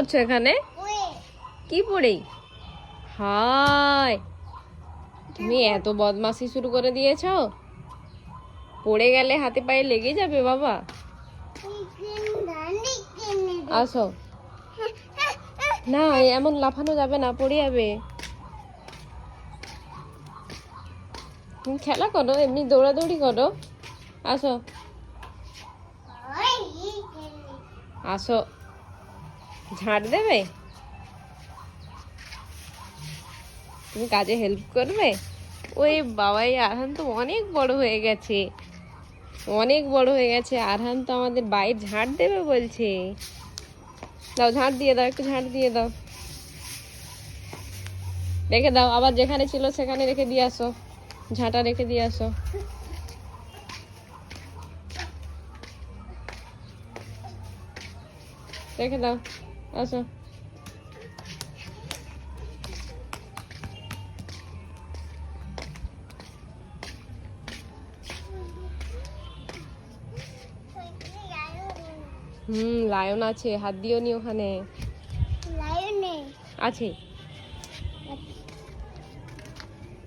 করছো এখানে? কি পড়ে? হায়, তুমি এত বদমাশি শুরু করে দিয়েছো, পড়ে গেলে হাতে পায়ে লেগে যাবে বাবা। আসো না, এমন লাফানো যাবে না, পড়ে যাবে। তুমি খেলা করো, এমনি দৌড়াদৌড়ি করো। আসো আসো, ঝাড় দেবে? তুমি কাজে হেল্প করবে? ওই বাবাই, আরহান তো অনেক বড় হয়ে গেছে, অনেক বড় হয়ে গেছে। আরহান তো আমাদের বাইরে ঝাড় দেবে বলছে। দাও, ঝাড় দিয়ে দাও, একটু ঝাড় দিয়ে দাও। রেখে দাও, আবার যেখানে ছিল সেখানে রেখে দিয়ে আসো, ঝাঁটা রেখে দিয়ে আসো। রেখে দাও, আসো। লায়ন আছে, হাত দিও নি ওখানে। লায়ন আছে।